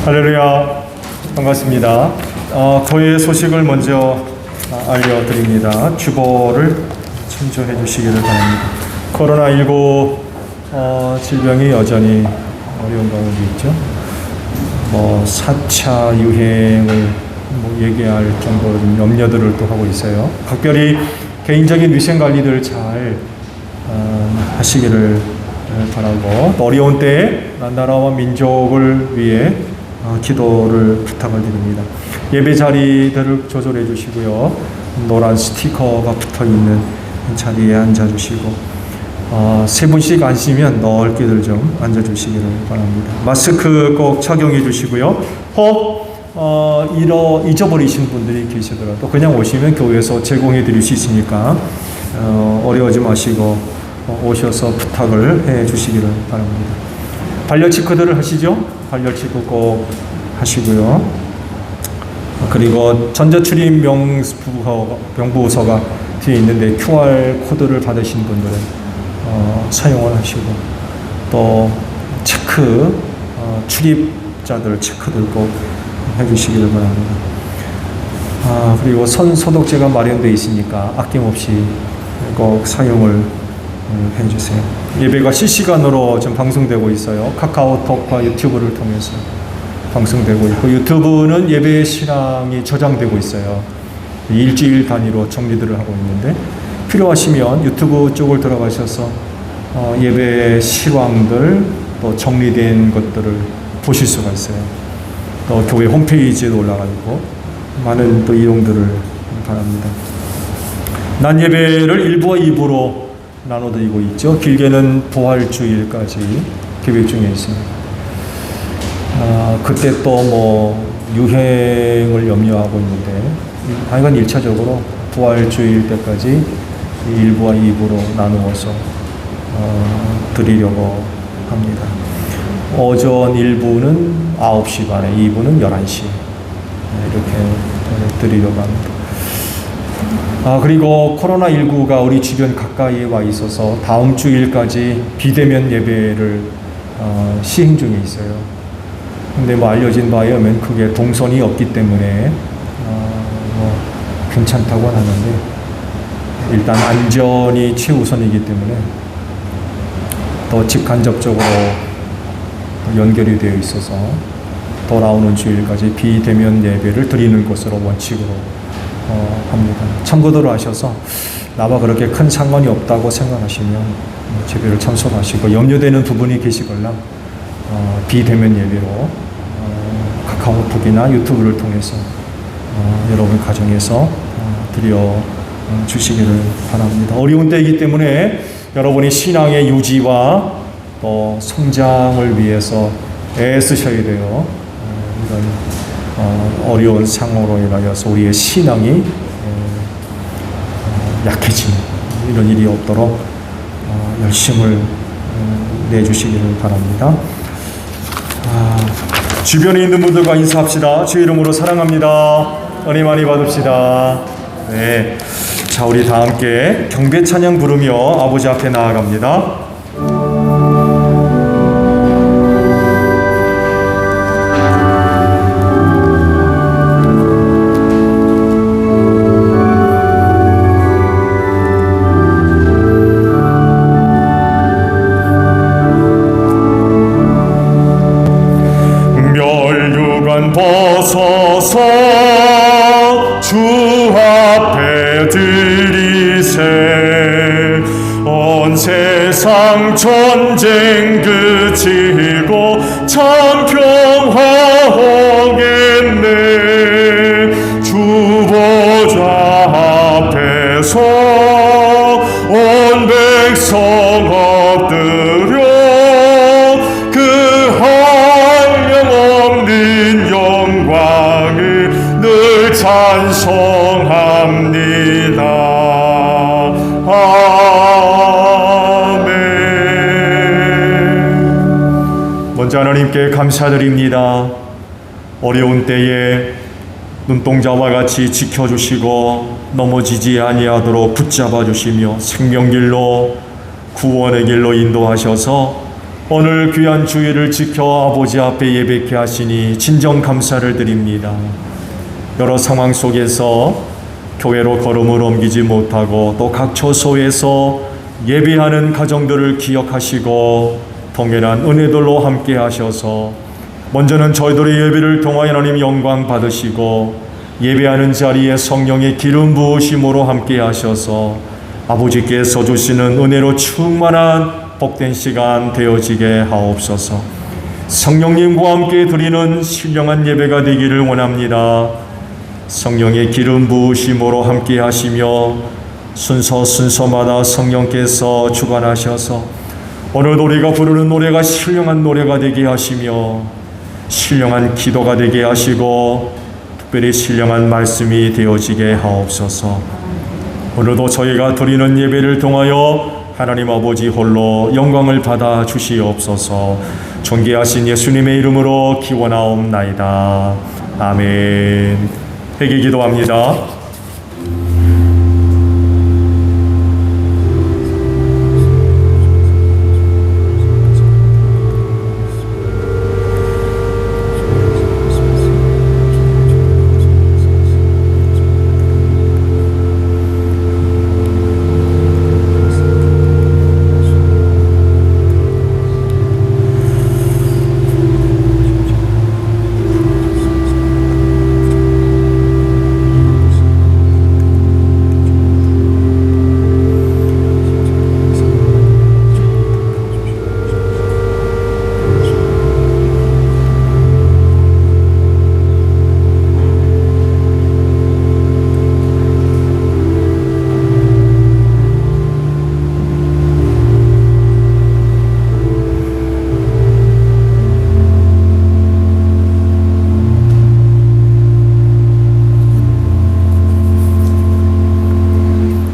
할렐루야, 반갑습니다. 교회 소식을 먼저 알려드립니다. 주보를 참조해 주시기를 바랍니다. 코로나19 질병이 여전히 어려운 가운데 있죠. 4차 유행을 얘기할 정도로 좀 염려들을 또 하고 있어요. 각별히 개인적인 위생 관리들 잘 하시기를 바라고, 어려운 때에 나라와 민족을 위해 기도를 부탁을 드립니다. 예배 자리들을 조절해 주시고요. 노란 스티커가 붙어 있는 자리에 앉아 주시고, 세 분씩 앉으시면 넓게들 좀 앉아 주시기를 바랍니다. 마스크 꼭 착용해 주시고요. 혹 잊어버리신 분들이 계시더라도 그냥 오시면 교회에서 제공해 드릴 수 있으니까 어려워하지 마시고 오셔서 부탁을 해 주시기를 바랍니다. 발열 체크들을 하시죠? 발열 체크 꼭 하시고요. 그리고 전자출입 명부서가 뒤에 있는데 QR 코드를 받으신 분들은 사용을 하시고, 또 체크, 출입자들 체크들 꼭 해주시기를 바랍니다. 그리고 손 소독제가 마련되어 있으니까 아낌없이 꼭 사용을 해주세요. 예배가 실시간으로 지금 방송되고 있어요. 카카오톡과 유튜브를 통해서 방송되고 있고, 유튜브는 예배 실황이 저장되고 있어요. 일주일 단위로 정리들을 하고 있는데, 필요하시면 유튜브 쪽을 들어가셔서 예배 실황들, 또 정리된 것들을 보실 수가 있어요. 또 교회 홈페이지에도 올라가 있고, 많은 또 이용들을 바랍니다. 난 예배를 1부와 2부로 나눠드리고 있죠. 길게는 부활주일까지 계획 중에 있습니다. 그때 또 유행을 염려하고 있는데, 하여간 1차적으로 부활주일 때까지 1부와 2부로 나누어서 드리려고 합니다. 오전 1부는 9시 반에, 2부는 11시 이렇게 드리려고 합니다. 그리고 코로나19가 우리 주변 가까이에 와 있어서 다음 주일까지 비대면 예배를 시행 중에 있어요. 근데 알려진 바에 의하면 그게 동선이 없기 때문에 괜찮다고 하는데, 일단 안전이 최우선이기 때문에 더 직간접적으로 연결이 되어 있어서 돌아오는 주일까지 비대면 예배를 드리는 것으로 원칙으로 합니다. 참고들 하셔서 나와 그렇게 큰 상관이 없다고 생각하시면 예배를 참석하시고, 염려되는 부분이 계시거나 비대면 예배로 카카오톡이나 유튜브를 통해서 여러분 가정에서 드려 주시기를 바랍니다. 어려운 때이기 때문에 여러분이 신앙의 유지와 또 성장을 위해서 애쓰셔야 돼요. 이런 어려운 상황으로 인하여서 우리의 신앙이 약해지는 이런 일이 없도록 열심을 내주시기를 바랍니다. 주변에 있는 분들과 인사합시다. 주의 이름으로 사랑합니다. 은혜 많이 받읍시다. 네, 자, 우리 다 함께 경배 찬양 부르며 아버지 앞에 나아갑니다. 벗어서 주 앞에 드리세. 온 세상 전쟁 그치고 참 평화 오겠네. 주 보좌 앞에서 온 백성 엎드려 그 한량없는 영광을 늘 찬송합니다. 아멘. 먼저 하나님께 감사드립니다. 어려운 때에 눈동자와 같이 지켜주시고 넘어지지 아니하도록 붙잡아 주시며 생명길로 구원의 길로 인도하셔서 오늘 귀한 주일을 지켜 아버지 앞에 예배케 하시니 진정 감사를 드립니다. 여러 상황 속에서 교회로 걸음을 옮기지 못하고 또 각 처소에서 예배하는 가정들을 기억하시고 동일한 은혜들로 함께 하셔서 먼저는 저희들의 예배를 통하여 하나님 영광 받으시고 예배하는 자리에 성령의 기름 부으심으로 함께 하셔서 아버지께서 주시는 은혜로 충만한 복된 시간 되어지게 하옵소서. 성령님과 함께 드리는 신령한 예배가 되기를 원합니다. 성령의 기름 부으심으로 함께 하시며 순서마다 성령께서 주관하셔서 오늘 우리가 부르는 노래가 신령한 노래가 되게 하시며 신령한 기도가 되게 하시고 특별히 신령한 말씀이 되어지게 하옵소서. 오늘도 저희가 드리는 예배를 통하여 하나님 아버지 홀로 영광을 받아 주시옵소서. 존귀하신 예수님의 이름으로 기원하옵나이다. 아멘. 회개 기도합니다.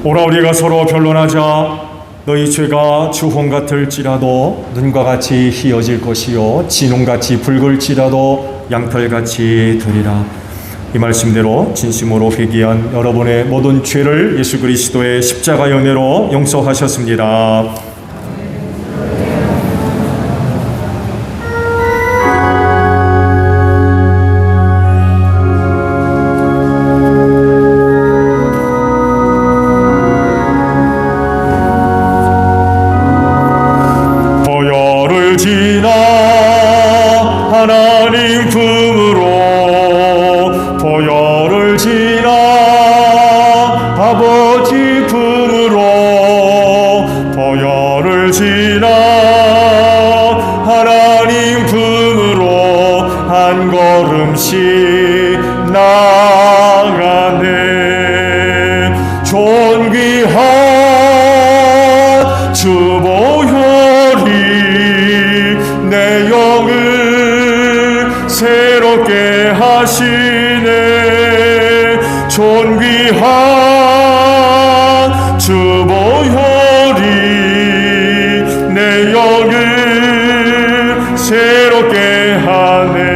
오라 우리가 서로 변론하자. 너희 죄가 주홍 같을지라도 눈과 같이 희어질 것이요 진홍같이 붉을지라도 양털같이 되리라. 이 말씀대로 진심으로 회개한 여러분의 모든 죄를 예수 그리스도의 십자가 연회로 용서하셨습니다. 하나님 품으로 보혈을 지나 아버지 품으로 보혈을 지나 하나님 품으로 한 걸음씩 나가네. 존귀한 주 보혈이 내 영을 새롭게 하시네. 존귀한 주 보혈이 내 영을 새롭게 하네.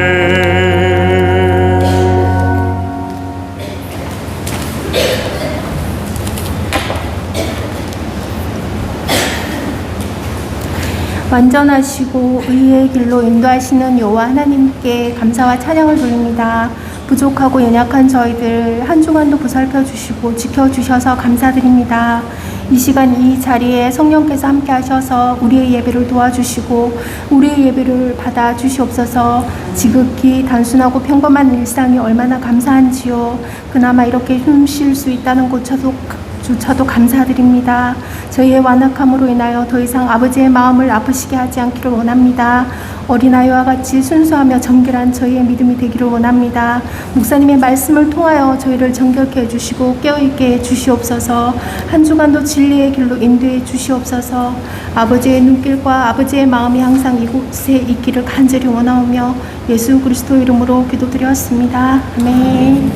완전하시고 의의 길로 인도하시는 여호와 하나님께 감사와 찬양을 돌립니다. 부족하고 연약한 저희들 한 주간도 보살펴 주시고 지켜주셔서 감사드립니다. 이 시간 이 자리에 성령께서 함께 하셔서 우리의 예배를 도와주시고 우리의 예배를 받아 주시옵소서. 지극히 단순하고 평범한 일상이 얼마나 감사한지요. 그나마 이렇게 숨 쉴 수 있다는 것조차도 감사드립니다. 저희의 완악함으로 인하여 더 이상 아버지의 마음을 아프시게 하지 않기를 원합니다. 어린아이와 같이 순수하며 정결한 저희의 믿음이 되기를 원합니다. 목사님의 말씀을 통하여 저희를 정결케 해주시고 깨어있게 해주시옵소서. 한 주간도 진리의 길로 인도해 주시옵소서. 아버지의 눈길과 아버지의 마음이 항상 이곳에 있기를 간절히 원하오며 예수 그리스도 이름으로 기도드렸습니다. 아멘.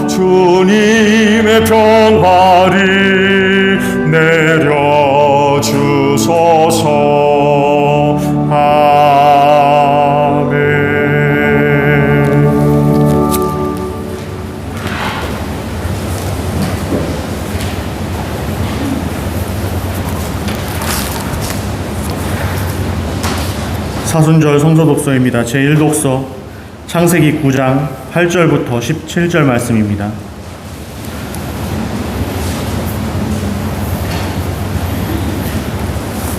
주님의 평화를 내려주소서. 아멘. 사순절 성서 독서입니다. 제1독서 창세기 9장 8절부터 17절 말씀입니다.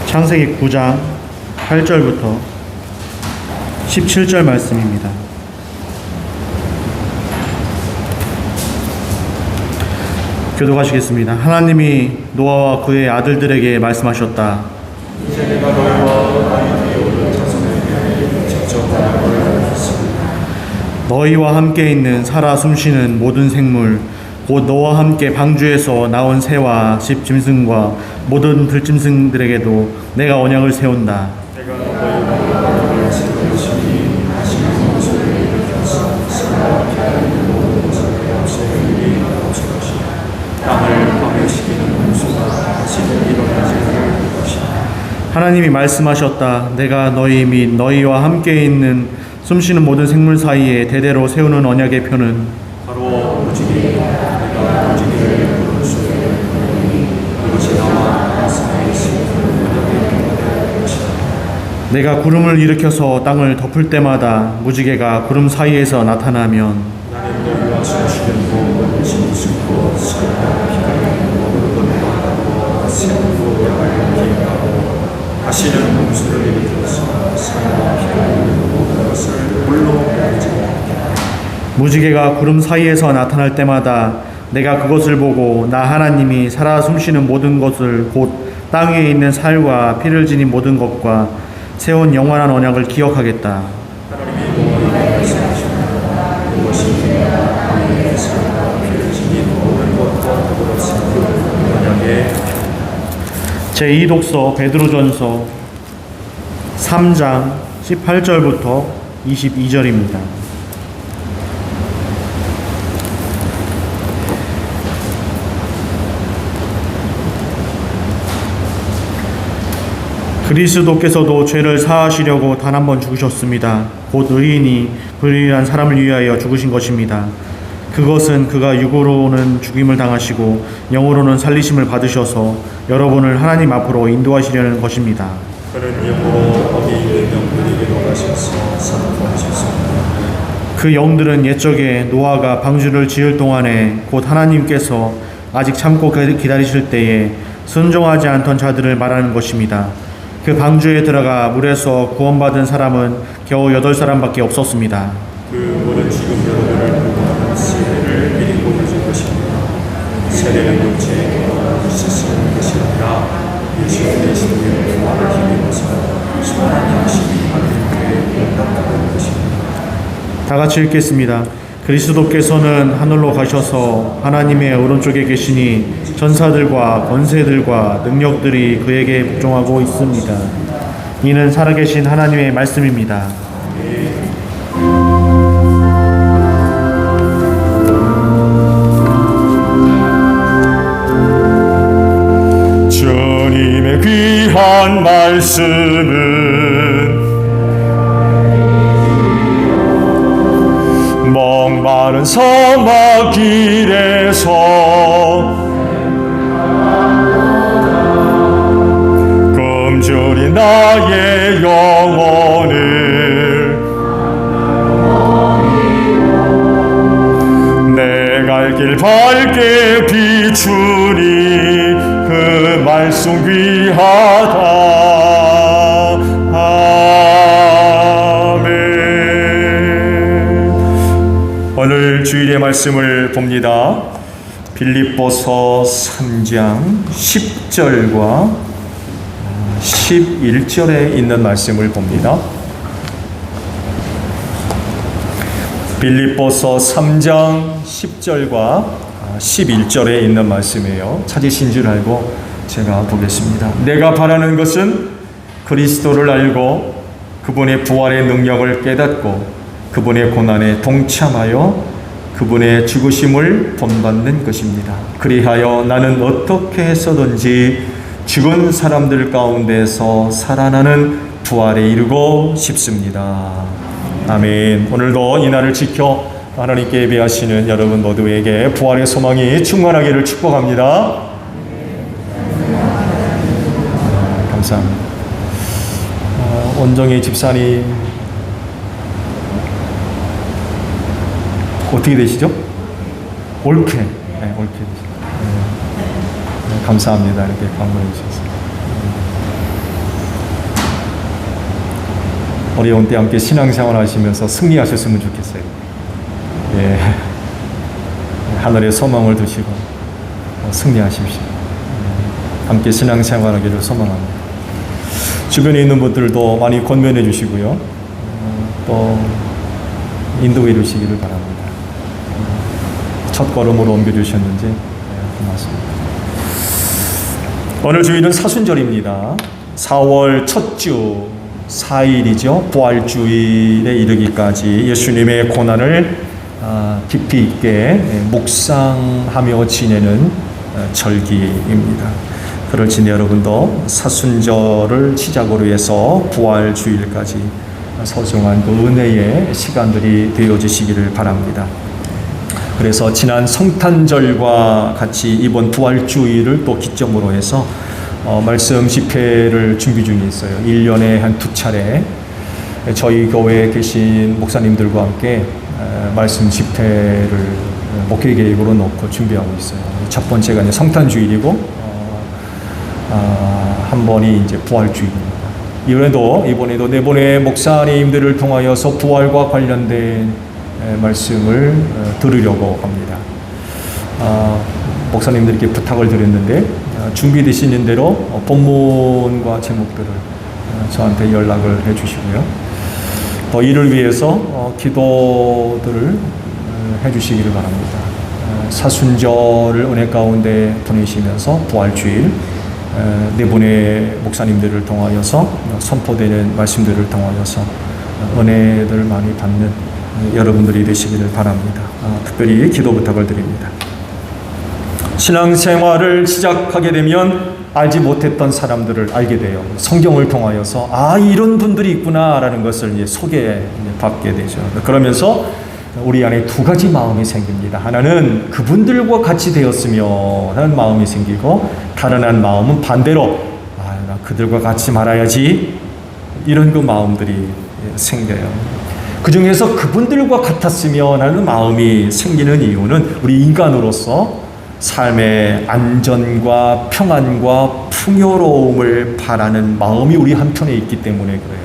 창세기 9장 8절부터 17절 말씀입니다. 교독하시겠습니다. 하나님이 노아와 그의 아들들에게 말씀하셨다. 이제 내가 너희와 아이 뒤에 오른 자손에게 직접 언약을 하겠습니다. 너희와 함께 있는 살아 숨쉬는 모든 생물 곧 너와 함께 방주에서 나온 새와 집 짐승과 모든 들짐승들에게도 내가 언약을 세운다. 내가 너희와 언약을 세울 것이니 하시는 것을 일으켜서 산과 피하는 모든 것을 없애리니 없을 것이다. 땅을 파멸시키는 홍수가 다시는 일어나지 않을 것이다. 하나님이 말씀하셨다. 내가 너희 및 너희와 함께 있는 숨쉬는 모든 생물 사이에 대대로 세우는 언약의 표는 바로 무지개 내가 무지개를 푸른 수에 보내니 이것이 나와 내 사이에 있는 언약의 표가 될 것이다. 내가 구름을 일으켜서 땅을 덮을 때마다 무지개가 구름 사이에서 나타나면 나는 너희와 숨쉬는 짐승고 산과 피하는 모든 것과 하고 새우고 양을 기억하고 다시는 홍수를 일으켜서 산과 피하는 모든 것을 물로 먹지 않게. 무지개가 구름 사이에서 나타날 때마다 내가 그것을 보고 나 하나님이 살아 숨쉬는 모든 것을 곧 땅 위에 있는 살과 피를 지닌 모든 것과 세운 영원한 언약을 기억하겠다. 하나님이 노아에게 말씀하셨다. 그것이 땅의 살과 피를 지닌 모든 것과 더불어 세운 언약의 제2독서 베드로전서 3장 18절부터 22절입니다. 그리스도께서도 죄를 사하시려고 단 한 번 죽으셨습니다. 곧 의인이 불의한 사람을 위하여 죽으신 것입니다. 그것은 그가 육으로는 죽임을 당하시고 영으로는 살리심을 받으셔서 여러분을 하나님 앞으로 인도하시려는 것입니다. 그는 영으로 거기 있는 영들에게로 가셔서 사도하셨습니다. 그 영들은 옛적에 노아가 방주를 지을 동안에 곧 하나님께서 아직 참고 기다리실 때에 순종하지 않던 자들을 말하는 것입니다. 그 방주에 들어가 물에서 구원받은 사람은 겨우 8사람밖에 없었습니다. 그 물은 지금 여러분을 구원하는 세례를 미리 보여준 것입니다. 세례는 육체의 구원을 실시하는 것이 아니라 예수 그리스도의 부활을 힘입어서 수많은 양식이 하나님께 응답하는 것입니다. 다 같이 읽겠습니다. 그리스도께서는 하늘로 가셔서 하나님의 오른쪽에 계시니 전사들과 권세들과 능력들이 그에게 복종하고 있습니다. 이는 살아계신 하나님의 말씀입니다. 주님의 귀한 말씀은 멍마른 사막 길에서 금줄이 나의 영혼을 내 갈 길 밝게 비추니 그 말씀 귀하다. 아멘. 오늘 주일의 말씀을 봅니다. 빌립보서 3장 10절과 11절에 있는 말씀을 봅니다. 빌립보서 3장 10절과 11절에 있는 말씀이에요. 찾으신 줄 알고 제가 보겠습니다. 내가 바라는 것은 그리스도를 알고 그분의 부활의 능력을 깨닫고 그분의 고난에 동참하여 그분의 죽으심을 본받는 것입니다. 그리하여 나는 어떻게 해서든지 죽은 사람들 가운데서 살아나는 부활에 이르고 싶습니다. 아멘. 오늘도 이 날을 지켜 하나님께 예배하시는 여러분 모두에게 부활의 소망이 충만하기를 축복합니다. 감사합니다. 원정의 집사님 어떻게 되시죠? 올케. 네, 올케 되시죠. 네, 감사합니다. 이렇게 방문해 주셔서. 어려운 때 함께 신앙생활 하시면서 승리하셨으면 좋겠어요. 예. 하늘에 소망을 두시고 승리하십시오. 함께 신앙생활하기를 소망합니다. 주변에 있는 분들도 많이 권면해 주시고요. 또 인도해 주시기를 바랍니다. 첫 걸음으로 옮겨 주셨는지 고맙습니다. 오늘 주일은 사순절입니다. 4월 첫 주 4일이죠. 부활주일에 이르기까지 예수님의 고난을 깊이 있게 묵상하며 지내는 절기입니다. 그럴지니 여러분도 사순절을 시작으로 해서 부활주일까지 소중한 그 은혜의 시간들이 되어지시기를 바랍니다. 그래서 지난 성탄절과 같이 이번 부활주일을 또 기점으로 해서 말씀 집회를 준비 중에 있어요. 1년에 한 2차례 저희 교회에 계신 목사님들과 함께 말씀 집회를 목회 계획으로 놓고 준비하고 있어요. 첫 번째가 이제 성탄주일이고 한 번이 이제 부활주일입니다. 이번에도 네 분의 목사님들을 통하여서 부활과 관련된 말씀을 들으려고 합니다. 목사님들께 부탁을 드렸는데 준비되시는 대로 본문과 제목들을 저한테 연락을 해주시고요. 또 이를 위해서 기도들을 해주시기를 바랍니다. 사순절을 은혜 가운데 보내시면서 부활주일 네 분의 목사님들을 통하여서 선포되는 말씀들을 통하여서 은혜들을 많이 받는 여러분들이 되시기를 바랍니다. 특별히 기도 부탁을 드립니다. 신앙생활을 시작하게 되면 알지 못했던 사람들을 알게 돼요. 성경을 통하여서 이런 분들이 있구나라는 것을 이제 소개받게 되죠. 그러면서 우리 안에 두 가지 마음이 생깁니다. 하나는 그분들과 같이 되었으며 하는 마음이 생기고, 다른 한 마음은 반대로 나 그들과 같이 말아야지, 이런 그 마음들이 생겨요. 그 중에서 그분들과 같았으면 하는 마음이 생기는 이유는 우리 인간으로서 삶의 안전과 평안과 풍요로움을 바라는 마음이 우리 한편에 있기 때문에 그래요.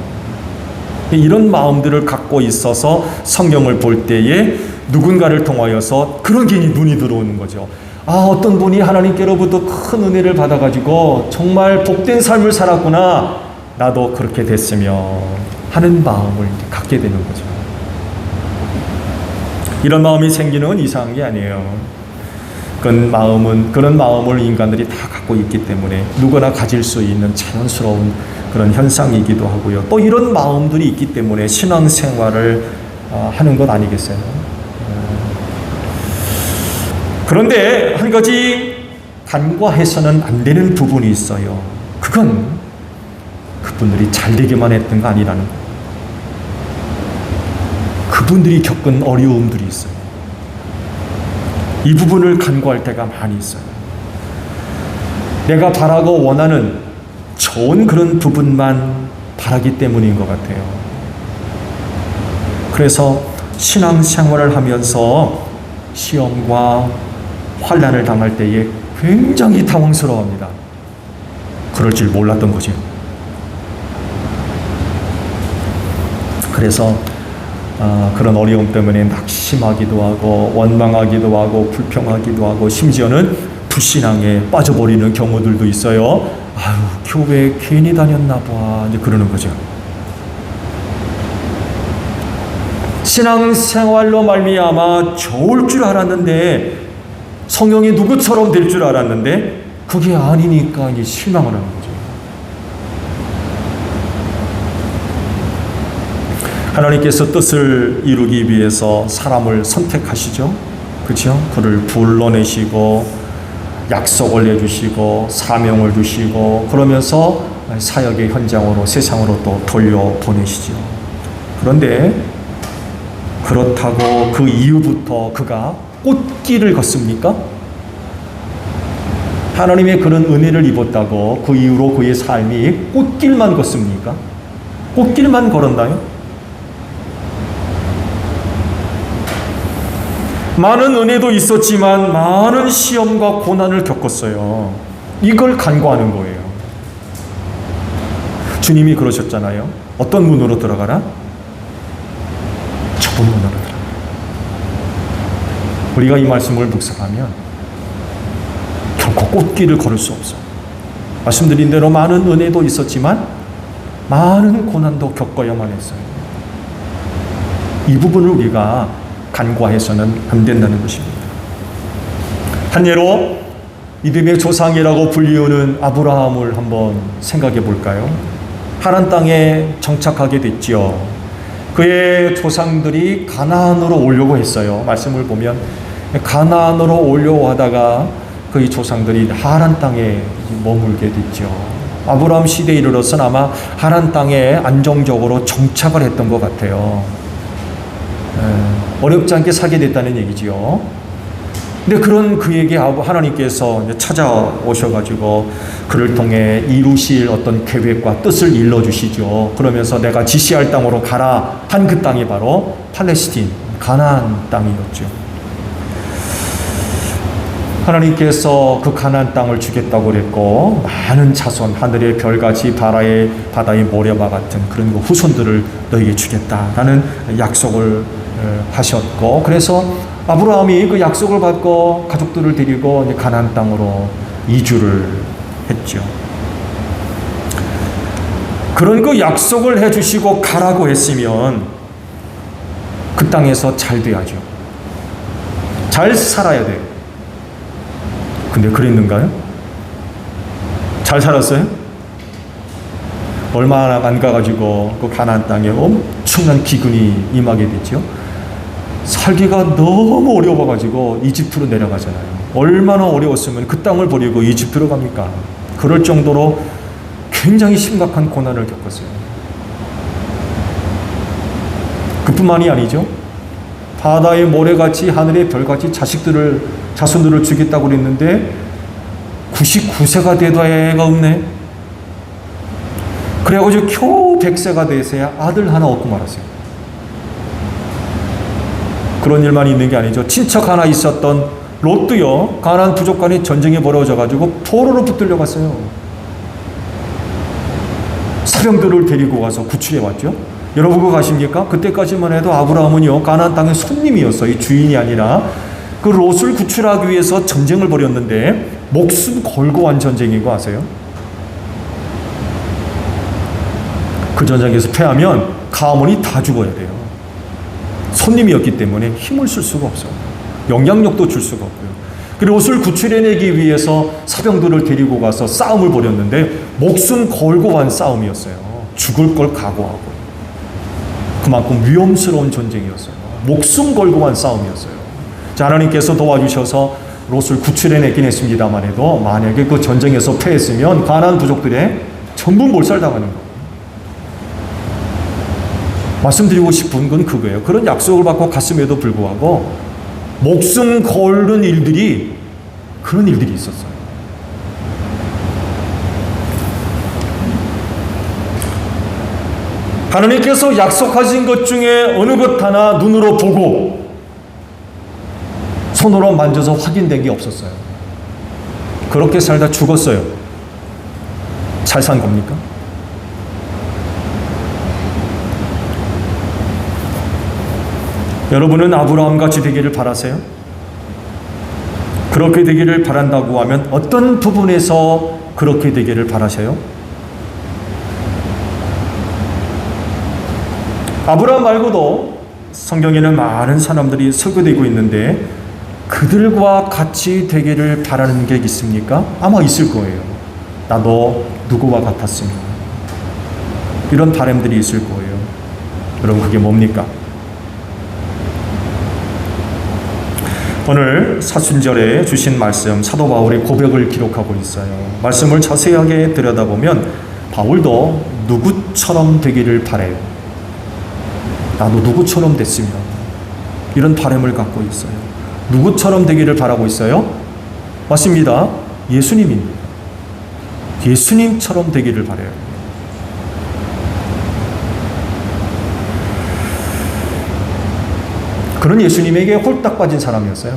이런 마음들을 갖고 있어서 성경을 볼 때에 누군가를 통하여서 그런 게 눈이 들어오는 거죠. 어떤 분이 하나님께로부터 큰 은혜를 받아가지고 정말 복된 삶을 살았구나, 나도 그렇게 됐으면 하는 마음을 갖게 되는 거죠. 이런 마음이 생기는 건 이상한 게 아니에요. 그런 마음을 인간들이 다 갖고 있기 때문에 누구나 가질 수 있는 자연스러운 그런 현상이기도 하고요. 또 이런 마음들이 있기 때문에 신앙생활을 하는 것 아니겠어요? 그런데 한 가지 간과해서는 안 되는 부분이 있어요. 그건 그분들이 잘 되기만 했던 거 아니라는 거예요. 그분들이 겪은 어려움들이 있어요. 이 부분을 간과할 때가 많이 있어요. 내가 바라고 원하는 좋은 그런 부분만 바라기 때문인 것 같아요. 그래서 신앙생활을 하면서 시험과 환난을 당할 때에 굉장히 당황스러워합니다. 그럴 줄 몰랐던 거죠. 그래서 그런 어려움 때문에 낙심하기도 하고 원망하기도 하고 불평하기도 하고 심지어는 불신앙에 빠져버리는 경우들도 있어요. 교회 괜히 다녔나 봐, 이제 그러는 거죠. 신앙생활로 말미암아 좋을 줄 알았는데, 성령이 누구처럼 될 줄 알았는데 그게 아니니까 이제 실망을 하는 거죠. 하나님께서 뜻을 이루기 위해서 사람을 선택하시죠. 그렇죠? 그를 불러내시고 약속을 내주시고 사명을 주시고 그러면서 사역의 현장으로, 세상으로 또 돌려보내시죠. 그런데 그렇다고 그 이후부터 그가 꽃길을 걷습니까? 하나님의 그런 은혜를 입었다고 그 이후로 그의 삶이 꽃길만 걷습니까? 꽃길만 걸었나요? 많은 은혜도 있었지만 많은 시험과 고난을 겪었어요. 이걸 간구하는 거예요. 주님이 그러셨잖아요. 어떤 문으로 들어가라? 좁은 문으로 들어가라. 우리가 이 말씀을 묵상하면 결코 꽃길을 걸을 수 없어. 말씀드린 대로 많은 은혜도 있었지만 많은 고난도 겪어야만 했어요. 이 부분을 우리가 간과해서는 안 된다는 것입니다. 한 예로 믿음의 조상이라고 불리우는 아브라함을 한번 생각해 볼까요? 하란 땅에 정착하게 됐지요. 그의 조상들이 가나안으로 오려고 했어요. 말씀을 보면 가나안으로 오려고 하다가 그의 조상들이 하란 땅에 머물게 됐죠. 아브라함 시대에 이르러서는 아마 하란 땅에 안정적으로 정착을 했던 것 같아요. 어렵지 않게 살게 됐다는 얘기지요. 근데 그런 그에게 하나님께서 찾아오셔가지고 그를 통해 이루실 어떤 계획과 뜻을 일러주시죠. 그러면서 내가 지시할 땅으로 가라 한 그 땅이 바로 팔레스틴, 가나안 땅이었죠. 하나님께서 그 가나안 땅을 주겠다고 그랬고 많은 자손, 하늘의 별같이 바다의 모래와 같은 그런 후손들을 너에게 주겠다라는 약속을 하셨고, 그래서 아브라함이 그 약속을 받고 가족들을 데리고 이제 가나안 땅으로 이주를 했죠. 그런 그 약속을 해주시고 가라고 했으면 그 땅에서 잘 돼야죠. 잘 살아야 돼요. 근데 그랬는가요? 잘 살았어요? 얼마 안 가가지고 그 가나안 땅에 엄청난 기근이 임하게 됐죠. 살기가 너무 어려워가지고 이집트로 내려가잖아요. 얼마나 어려웠으면 그 땅을 버리고 이집트로 갑니까? 그럴 정도로 굉장히 심각한 고난을 겪었어요. 그뿐만이 아니죠. 바다의 모래같이 하늘의 별같이 자손들을 주겠다고 그랬는데 99세가 돼도 애가 없네. 그래가지고 겨우 100세가 돼서야 아들 하나 얻고 말았어요. 그런 일만 있는 게 아니죠. 친척 하나 있었던 롯도요, 가나안 부족 간에 전쟁이 벌어져가지고 포로로 붙들려 갔어요. 사병들을 데리고 가서 구출해 왔죠. 여러분 그거 가십니까? 그때까지만 해도 아브라함은요, 가나안 땅의 손님이었어요. 주인이 아니라. 그 롯을 구출하기 위해서 전쟁을 벌였는데 목숨 걸고 한 전쟁인 거 아세요? 그 전쟁에서 패하면 가문이 다 죽어야 돼요. 손님이었기 때문에 힘을 쓸 수가 없어요. 영향력도 줄 수가 없고요. 그리고 롯을 구출해내기 위해서 사병들을 데리고 가서 싸움을 벌였는데 목숨 걸고 한 싸움이었어요. 죽을 걸 각오하고. 그만큼 위험스러운 전쟁이었어요. 목숨 걸고 한 싸움이었어요. 자, 하나님께서 도와주셔서 롯을 구출해내긴 했습니다만 해도 만약에 그 전쟁에서 패했으면 가나안 부족들의 전부 몰살당하는 거예요. 말씀드리고 싶은 건 그거예요. 그런 약속을 받고 갔음에도 불구하고 목숨 걸는 일들이, 그런 일들이 있었어요. 하나님께서 약속하신 것 중에 어느 것 하나 눈으로 보고 손으로 만져서 확인된 게 없었어요. 그렇게 살다 죽었어요. 잘 산 겁니까? 여러분은 아브라함 같이 되기를 바라세요? 그렇게 되기를 바란다고 하면 어떤 부분에서 그렇게 되기를 바라세요? 아브라함 말고도 성경에는 많은 사람들이 설교되고 있는데 그들과 같이 되기를 바라는 게 있습니까? 아마 있을 거예요. 나도 누구와 같았으면. 이런 바람들이 있을 거예요. 여러분 그게 뭡니까? 오늘 사순절에 주신 말씀, 사도 바울의 고백을 기록하고 있어요. 말씀을 자세하게 들여다보면 바울도 누구처럼 되기를 바래요. 나도 누구처럼 됐으면, 이런 바람을 갖고 있어요. 누구처럼 되기를 바라고 있어요? 맞습니다. 예수님입니다. 예수님처럼 되기를 바래요. 그런 예수님에게 홀딱 빠진 사람이었어요.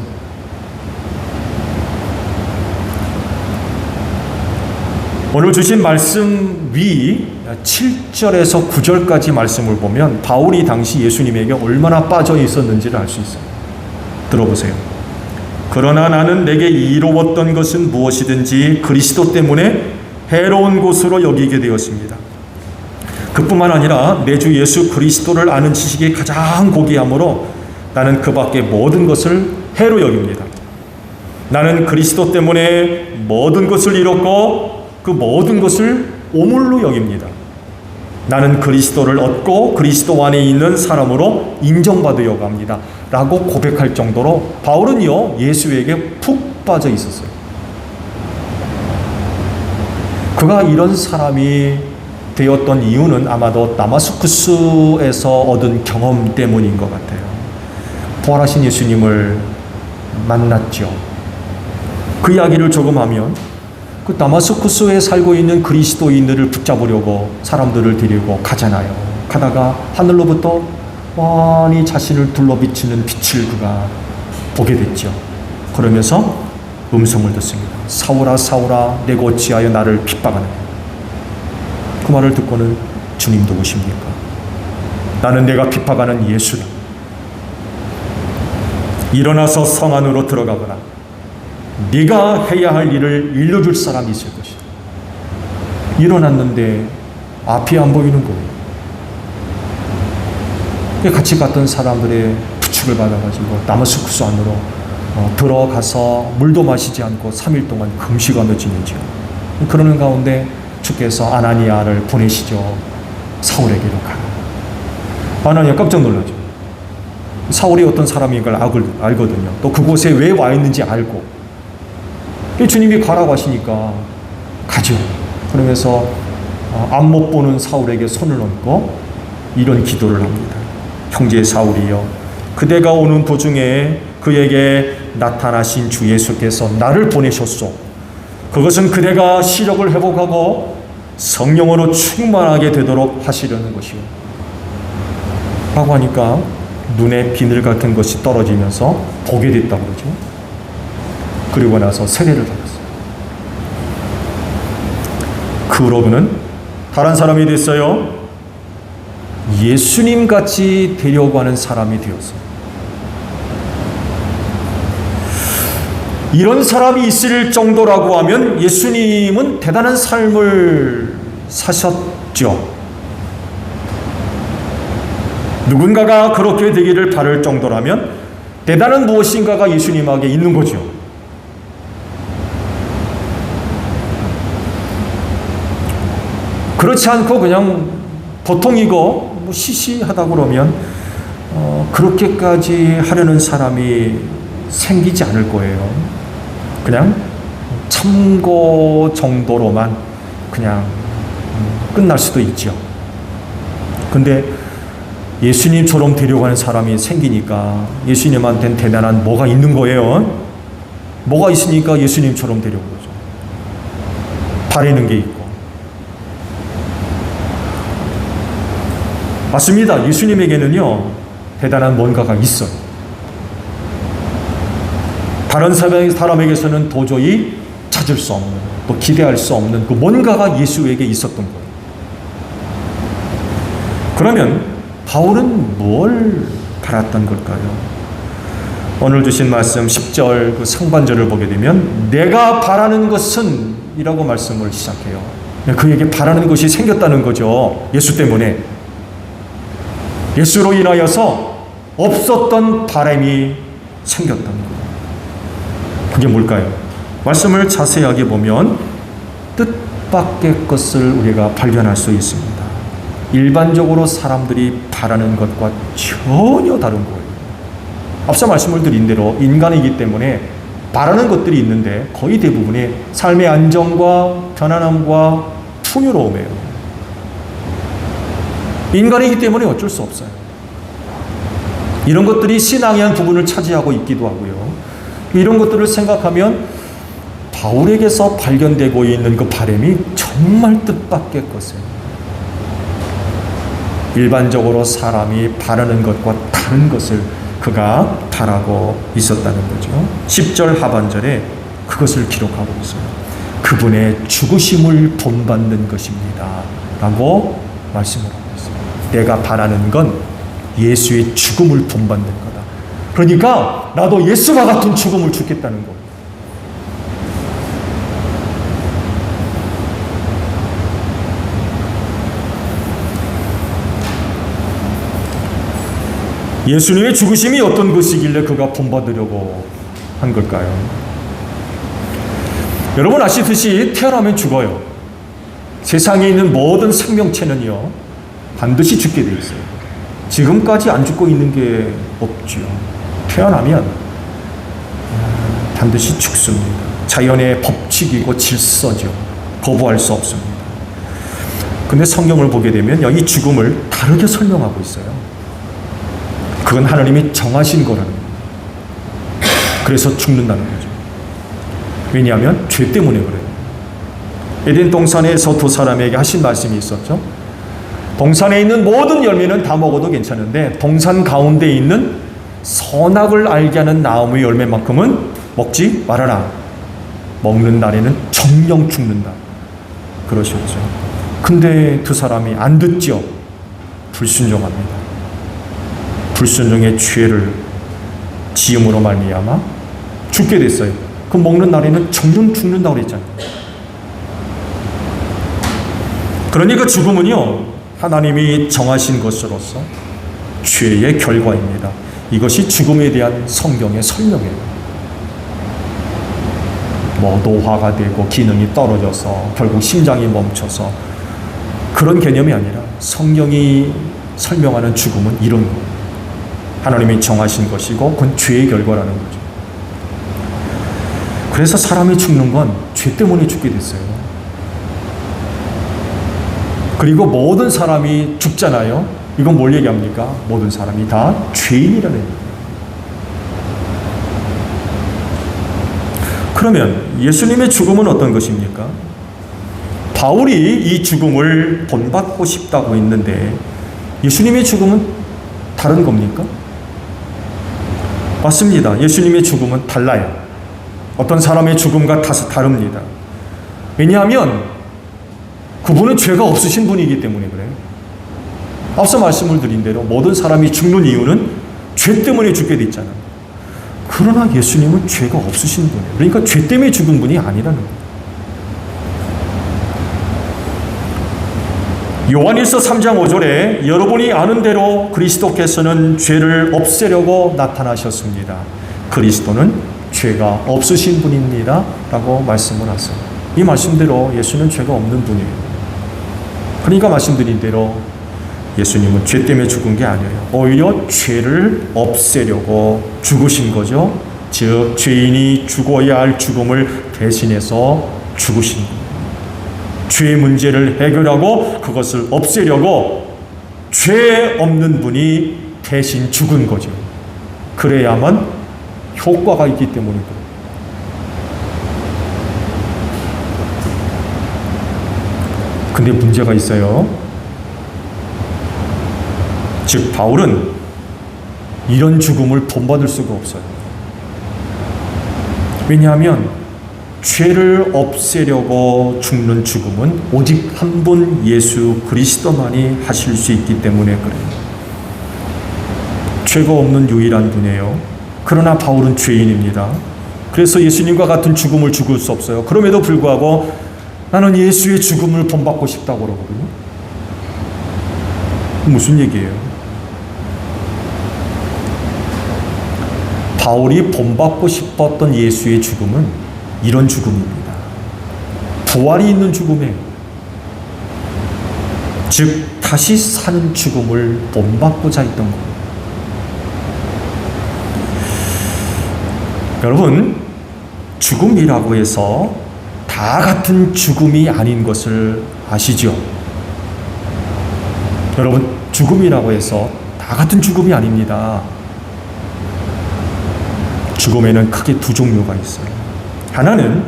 오늘 주신 말씀 위 7절에서 9절까지 말씀을 보면 바울이 당시 예수님에게 얼마나 빠져 있었는지를 알 수 있어요. 들어보세요. 그러나 나는 내게 이로웠던 것은 무엇이든지 그리스도 때문에 해로운 것으로 여기게 되었습니다. 그뿐만 아니라 내 주 예수 그리스도를 아는 지식이 가장 고귀하므로 나는 그 밖의 모든 것을 해로 여깁니다. 나는 그리스도 때문에 모든 것을 잃었고 그 모든 것을 오물로 여깁니다. 나는 그리스도를 얻고 그리스도 안에 있는 사람으로 인정받으려고 합니다. 라고 고백할 정도로 바울은요, 예수에게 푹 빠져 있었어요. 그가 이런 사람이 되었던 이유는 아마도 다마스쿠스에서 얻은 경험 때문인 것 같아요. 부활하신 예수님을 만났죠. 그 이야기를 조금 하면 그 다마스쿠스에 살고 있는 그리스도인들을 붙잡으려고 사람들을 데리고 가잖아요. 가다가 하늘로부터 훤히 자신을 둘러비치는 빛을 그가 보게 됐죠. 그러면서 음성을 듣습니다. 사울아 사울아 내가 어찌하여 나를 핍박하느냐. 그 말을 듣고는 주님 누구십니까? 나는 내가 핍박하는 예수다. 일어나서 성 안으로 들어가거나 네가 해야 할 일을 일러줄 사람이 있을 것이다. 일어났는데 앞이 안 보이는 거예요. 같이 갔던 사람들의 부축을 받아가지고 다마스쿠스 안으로 들어가서 물도 마시지 않고 3일 동안 금식하며 지내죠. 그러는 가운데 주께서 아나니아를 보내시죠. 사울에게로 가라. 아나니아 깜짝 놀라죠. 사울이 어떤 사람인 걸 알거든요. 또 그곳에 왜 와 있는지 알고 주님이 가라고 하시니까 가죠. 그러면서 앞 못 보는 사울에게 손을 얹고 이런 기도를 합니다. 형제 사울이여, 그대가 오는 도중에 그에게 나타나신 주 예수께서 나를 보내셨소. 그것은 그대가 시력을 회복하고 성령으로 충만하게 되도록 하시려는 것이요. 라고 하니까 눈에 비늘 같은 것이 떨어지면서 보게 됐다고 그러죠. 그리고 나서 세례를 받았어요. 그 후로 그는 다른 사람이 됐어요. 예수님 같이 되려고 하는 사람이 되었어요. 이런 사람이 있을 정도라고 하면 예수님은 대단한 삶을 사셨죠. 누군가가 그렇게 되기를 바랄 정도라면 대단한 무엇인가가 예수님에게 있는 거죠. 그렇지 않고 그냥 보통이고 뭐 시시하다 그러면 그렇게까지 하려는 사람이 생기지 않을 거예요. 그냥 참고 정도로만 그냥 끝날 수도 있죠. 근데 예수님처럼 되려고 하는 사람이 생기니까 예수님한테는 대단한 뭐가 있는 거예요. 뭐가 있으니까 예수님처럼 되려고 그러죠. 바라는 게 있고. 맞습니다. 예수님에게는요, 대단한 뭔가가 있어요. 다른 사람에게서는 도저히 찾을 수 없는, 또 기대할 수 없는 그 뭔가가 예수에게 있었던 거예요. 그러면 바울은 뭘 바랐던 걸까요? 오늘 주신 말씀 10절 그 상반절을 보게 되면 내가 바라는 것은 이라고 말씀을 시작해요. 그에게 바라는 것이 생겼다는 거죠. 예수 때문에. 예수로 인하여서 없었던 바람이 생겼다는 거예요. 그게 뭘까요? 말씀을 자세하게 보면 뜻밖의 것을 우리가 발견할 수 있습니다. 일반적으로 사람들이 바라는 것과 전혀 다른 거예요. 앞서 말씀을 드린 대로 인간이기 때문에 바라는 것들이 있는데 거의 대부분이 삶의 안정과 편안함과 풍요로움이에요. 인간이기 때문에 어쩔 수 없어요. 이런 것들이 신앙의 한 부분을 차지하고 있기도 하고요. 이런 것들을 생각하면 바울에게서 발견되고 있는 그 바람이 정말 뜻밖의 것이에요. 일반적으로 사람이 바라는 것과 다른 것을 그가 바라고 있었다는 거죠. 10절 하반절에 그것을 기록하고 있어요. 그분의 죽으심을 본받는 것입니다 라고 말씀을 하고 있어요. 내가 바라는 건 예수의 죽음을 본받는 거다. 그러니까 나도 예수와 같은 죽음을 죽겠다는 겁니다. 예수님의 죽으심이 어떤 것이길래 그가 본받으려고 한 걸까요? 여러분 아시듯이 태어나면 죽어요. 세상에 있는 모든 생명체는요 반드시 죽게 돼 있어요. 지금까지 안 죽고 있는 게 없죠. 태어나면 반드시 죽습니다. 자연의 법칙이고 질서죠. 거부할 수 없습니다. 근데 성경을 보게 되면 이 죽음을 다르게 설명하고 있어요. 그건 하나님이 정하신 거라는 거예요. 그래서 죽는다는 거죠. 왜냐하면 죄 때문에 그래요. 에덴 동산에서 두 사람에게 하신 말씀이 있었죠. 동산에 있는 모든 열매는 다 먹어도 괜찮은데 동산 가운데 있는 선악을 알게 하는 나무의 열매만큼은 먹지 말아라. 먹는 날에는 정령 죽는다. 그러셨죠. 근데 두 사람이 안 듣죠. 불순종합니다. 불순종의 죄를 지음으로 말미암아 죽게 됐어요. 그 먹는 날에는 정령 죽는다고 그랬잖아요. 그러니 그 죽음은요 하나님이 정하신 것으로서 죄의 결과입니다. 이것이 죽음에 대한 성경의 설명이에요. 노화가 되고 기능이 떨어져서 결국 심장이 멈춰서 그런 개념이 아니라 성경이 설명하는 죽음은 이런 거예요. 하나님이 정하신 것이고 그건 죄의 결과라는 거죠. 그래서 사람이 죽는 건 죄 때문에 죽게 됐어요. 그리고 모든 사람이 죽잖아요. 이건 뭘 얘기합니까? 모든 사람이 다 죄인이라는 얘기예요. 그러면 예수님의 죽음은 어떤 것입니까? 바울이 이 죽음을 본받고 싶다고 했는데 예수님의 죽음은 다른 겁니까? 맞습니다. 예수님의 죽음은 달라요. 어떤 사람의 죽음과 다릅니다. 왜냐하면 그분은 죄가 없으신 분이기 때문에 그래요. 앞서 말씀을 드린 대로 모든 사람이 죽는 이유는 죄 때문에 죽게 돼 있잖아요. 그러나 예수님은 죄가 없으신 분이에요. 그러니까 죄 때문에 죽은 분이 아니라는 거예요. 요한일서 3장 5절에 여러분이 아는 대로 그리스도께서는 죄를 없애려고 나타나셨습니다. 그리스도는 죄가 없으신 분입니다 라고 말씀을 하세요. 이 말씀대로 예수는 죄가 없는 분이에요. 그러니까 말씀드린 대로 예수님은 죄 때문에 죽은 게 아니에요. 오히려 죄를 없애려고 죽으신 거죠. 즉 죄인이 죽어야 할 죽음을 대신해서 죽으신 거예요. 죄의 문제를 해결하고 그것을 없애려고 죄 없는 분이 대신 죽은 거죠. 그래야만 효과가 있기 때문에 그래요. 근데 문제가 있어요. 즉 바울은 이런 죽음을 본받을 수가 없어요. 왜냐하면 죄를 없애려고 죽는 죽음은 오직 한 분 예수 그리스도만이 하실 수 있기 때문에 그래요. 죄가 없는 유일한 분이에요. 그러나 바울은 죄인입니다. 그래서 예수님과 같은 죽음을 죽을 수 없어요. 그럼에도 불구하고 나는 예수의 죽음을 본받고 싶다고 그러거든요. 무슨 얘기예요? 바울이 본받고 싶었던 예수의 죽음은 이런 죽음입니다. 부활이 있는 죽음이에요. 즉 다시 사는 죽음을 본받고자 했던 거예요. 여러분, 죽음이라고 해서 다 같은 죽음이 아닌 것을 아시죠? 여러분, 죽음이라고 해서 다 같은 죽음이 아닙니다. 죽음에는 크게 두 종류가 있어요. 하나는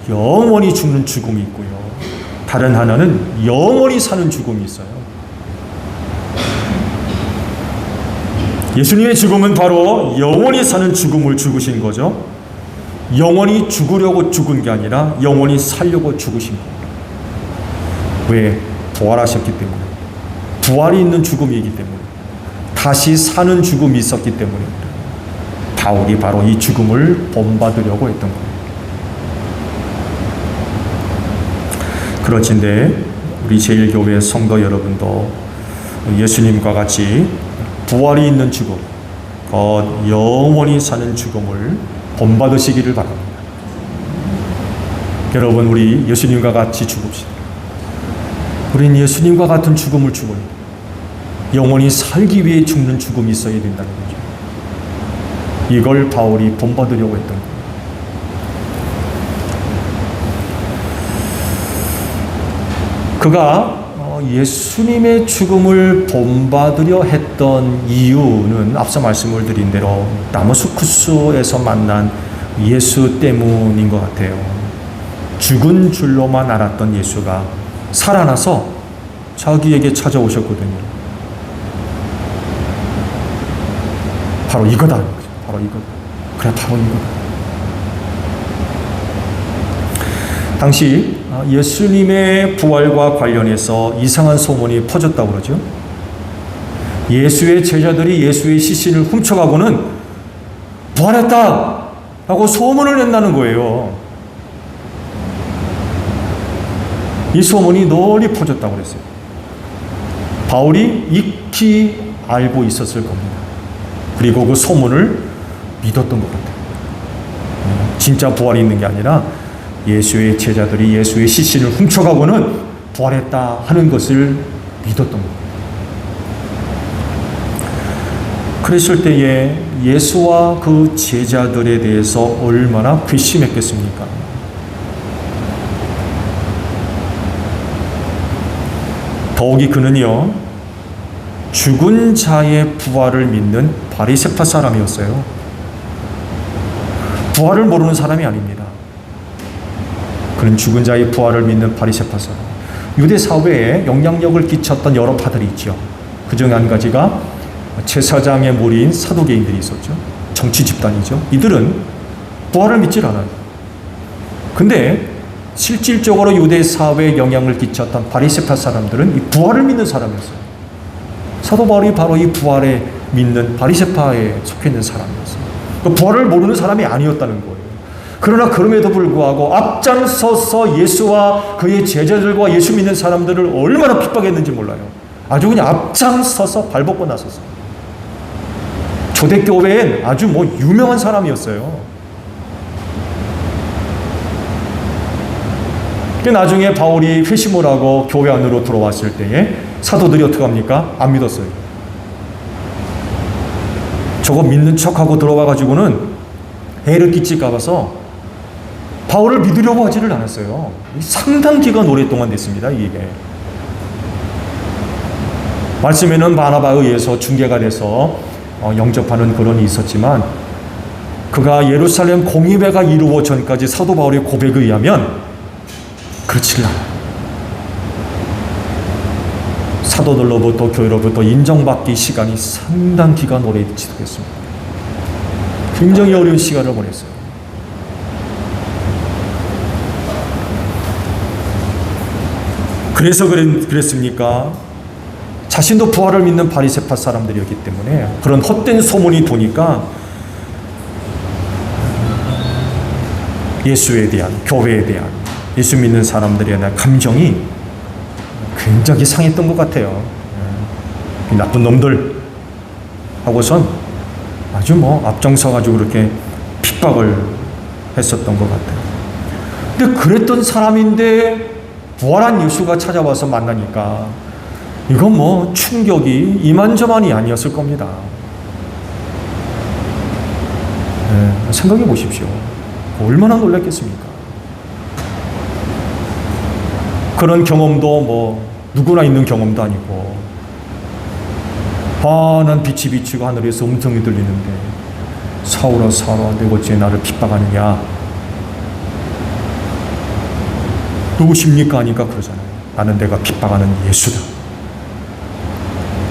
영원히 죽는 죽음이 있고요. 다른 하나는 영원히 사는 죽음이 있어요. 예수님의 죽음은 바로 영원히 사는 죽음을 죽으신 거죠. 영원히 죽으려고 죽은 게 아니라 영원히 살려고 죽으신 거예요. 왜? 부활하셨기 때문에. 부활이 있는 죽음이기 때문에. 다시 사는 죽음이 있었기 때문입니다. 바울이 바로 이 죽음을 본받으려고 했던 거예요. 그렇진데 우리 제1교회 성도 여러분도 예수님과 같이 부활이 있는 죽음, 영원히 사는 죽음을 본받으시기를 바랍니다. 여러분, 우리 예수님과 같이 죽읍시다. 우리는 예수님과 같은 죽음을 죽어야 돼요. 영원히 살기 위해 죽는 죽음이 있어야 된다는 거죠. 이걸 바울이 본받으려고 했던 거예요. 그가 예수님의 죽음을 본받으려 했던 이유는 앞서 말씀을 드린 대로 다마스쿠스에서 만난 예수 때문인 것 같아요. 죽은 줄로만 알았던 예수가 살아나서 자기에게 찾아오셨거든요. 바로 이거다. 바로 이거다. 그래, 바로 이거다. 당시 예수님의 부활과 관련해서 이상한 소문이 퍼졌다고 그러죠. 예수의 제자들이 예수의 시신을 훔쳐가고는 부활했다! 라고 소문을 낸다는 거예요. 이 소문이 널리 퍼졌다고 그랬어요. 바울이 익히 알고 있었을 겁니다. 그리고 그 소문을 믿었던 것 같아요. 진짜 부활이 있는 게 아니라 예수의 제자들이 예수의 시신을 훔쳐가고는 부활했다 하는 것을 믿었던 겁니다. 그랬을 때에 예수와 그 제자들에 대해서 얼마나 괘씸했겠습니까? 더욱이 그는요, 죽은 자의 부활을 믿는 바리새파 사람이었어요. 부활을 모르는 사람이 아닙니다. 그는 죽은 자의 부활을 믿는 바리새파 사람. 유대 사회에 영향력을 끼쳤던 여러 파들이 있죠. 그 중에 한 가지가 제사장의 무리인 사두개인들이 있었죠. 정치 집단이죠. 이들은 부활을 믿질 않아요. 근데 실질적으로 유대 사회에 영향을 끼쳤던 바리새파 사람들은 이 부활을 믿는 사람이었어요. 사도 바울이 바로 이 부활에 믿는 바리새파에 속해 있는 사람이었어요. 그 부활을 모르는 사람이 아니었다는 거예요. 그러나 그럼에도 불구하고 앞장서서 예수와 그의 제자들과 예수 믿는 사람들을 얼마나 핍박했는지 몰라요. 아주 그냥 앞장서서 발벗고 나섰어요. 초대교회엔 아주 유명한 사람이었어요. 나중에 바울이 회심을 하고 교회 안으로 들어왔을 때에 사도들이 어떻게 합니까? 안 믿었어요. 저거 믿는 척하고 들어와가지고는 해를 끼칠까 봐서 바울을 믿으려고 하지를 않았어요. 상당 기간 오랫동안 됐습니다. 이게 말씀에는 바나바에 의해서 중개가 돼서 영접하는 그런이 있었지만 그가 예루살렘 공의회가 이루어 전까지 사도 바울의 고백에 의하면 그렇지를 않아요. 사도들로부터 교회로부터 인정받기 시간이 상당 기간 오래 지속했습니다. 굉장히 어려운 시간을 보냈어요. 그래서 그랬습니까? 자신도 부활을 믿는 바리새파 사람들이었기 때문에 그런 헛된 소문이 도니까 예수에 대한, 교회에 대한, 예수 믿는 사람들에 대한 감정이 굉장히 상했던 것 같아요. 이 나쁜 놈들 하고선 아주 앞장서가지고 그렇게 핍박을 했었던 것 같아요. 근데 그랬던 사람인데 부활한 예수가 찾아와서 만나니까 이건 충격이 이만저만이 아니었을 겁니다. 생각해 보십시오. 얼마나 놀랐겠습니까? 그런 경험도 누구나 있는 경험도 아니고 환한 빛이 비치고 하늘에서 음성이 들리는데 사울아 사울아 내가 어찌 나를 핍박하느냐 누구십니까 하니까 그러잖아요. 나는 내가 핍박하는 예수다.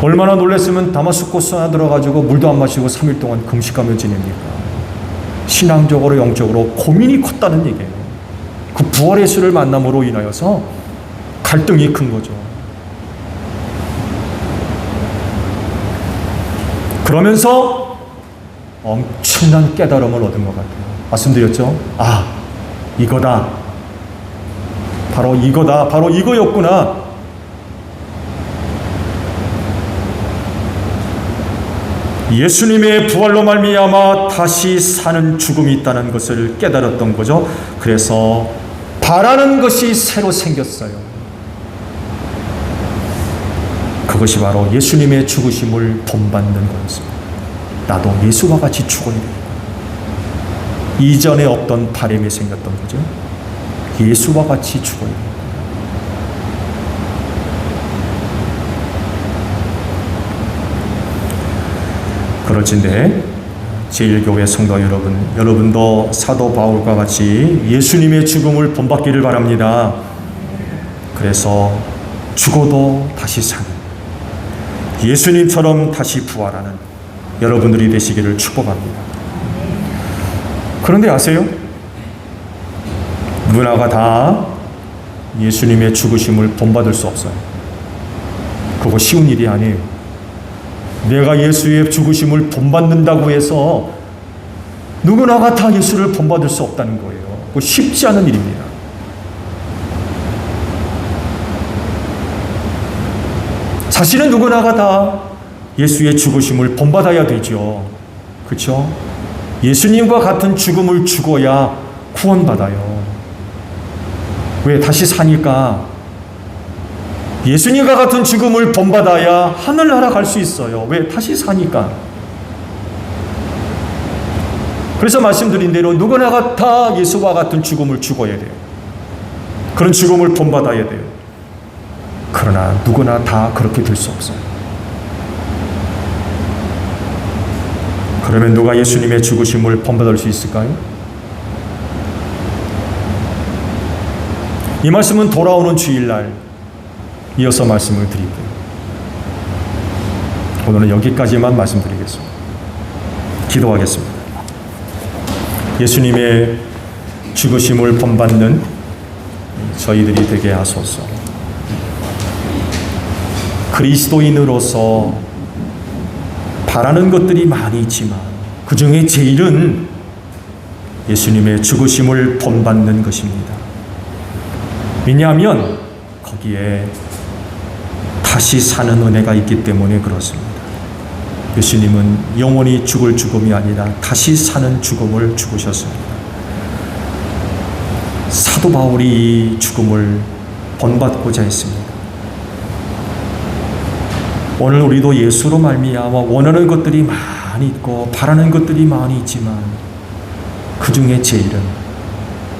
얼마나 놀랐으면 다마스코스 하나 들어가지고 물도 안 마시고 3일 동안 금식하며 지냅니까? 신앙적으로 영적으로 고민이 컸다는 얘기예요. 그 부활의 예수를 만남으로 인하여서 갈등이 큰 거죠. 그러면서 엄청난 깨달음을 얻은 것 같아요. 말씀드렸죠? 아, 이거다. 바로 이거다. 바로 이거였구나. 예수님의 부활로 말미암아 다시 사는 죽음이 있다는 것을 깨달았던 거죠. 그래서 바라는 것이 새로 생겼어요. 그것이 바로 예수님의 죽으심을 본받는 거였습니다. 나도 예수와 같이 죽어야 되겠구나. 이전에 없던 바람이 생겼던 거죠. 예수와 같이 죽어야 되겠구나. 그렇진데 제1교회 성도 여러분, 여러분도 사도 바울과 같이 예수님의 죽음을 본받기를 바랍니다. 그래서 죽어도 다시 사는, 예수님처럼 다시 부활하는 여러분들이 되시기를 축복합니다. 그런데 아세요? 누구나가 다 예수님의 죽으심을 본받을 수 없어요. 그거 쉬운 일이 아니에요. 내가 예수의 죽으심을 본받는다고 해서 누구나가 다 예수를 본받을 수 없다는 거예요. 그거 쉽지 않은 일입니다. 사실은 누구나가 다 예수의 죽으심을 본받아야 되죠. 그렇죠? 예수님과 같은 죽음을 죽어야 구원받아요. 왜? 다시 사니까. 예수님과 같은 죽음을 본받아야 하늘나라 갈 수 있어요. 왜? 다시 사니까. 그래서 말씀드린 대로 누구나가 다 예수와 같은 죽음을 죽어야 돼요. 그런 죽음을 본받아야 돼요. 그러나 누구나 다 그렇게 될 수 없어요. 그러면 누가 예수님의 죽으심을 본받을 수 있을까요? 이 말씀은 돌아오는 주일날 이어서 말씀을 드릴게요. 오늘은 여기까지만 말씀드리겠습니다. 기도하겠습니다. 예수님의 죽으심을 본받는 저희들이 되게 하소서. 그리스도인으로서 바라는 것들이 많이 있지만 그 중에 제일은 예수님의 죽으심을 본받는 것입니다. 왜냐하면 거기에 다시 사는 은혜가 있기 때문에 그렇습니다. 예수님은 영원히 죽을 죽음이 아니라 다시 사는 죽음을 죽으셨습니다. 사도 바울이 이 죽음을 본받고자 했습니다. 오늘 우리도 예수로 말미암아 원하는 것들이 많이 있고 바라는 것들이 많이 있지만 그 중에 제일은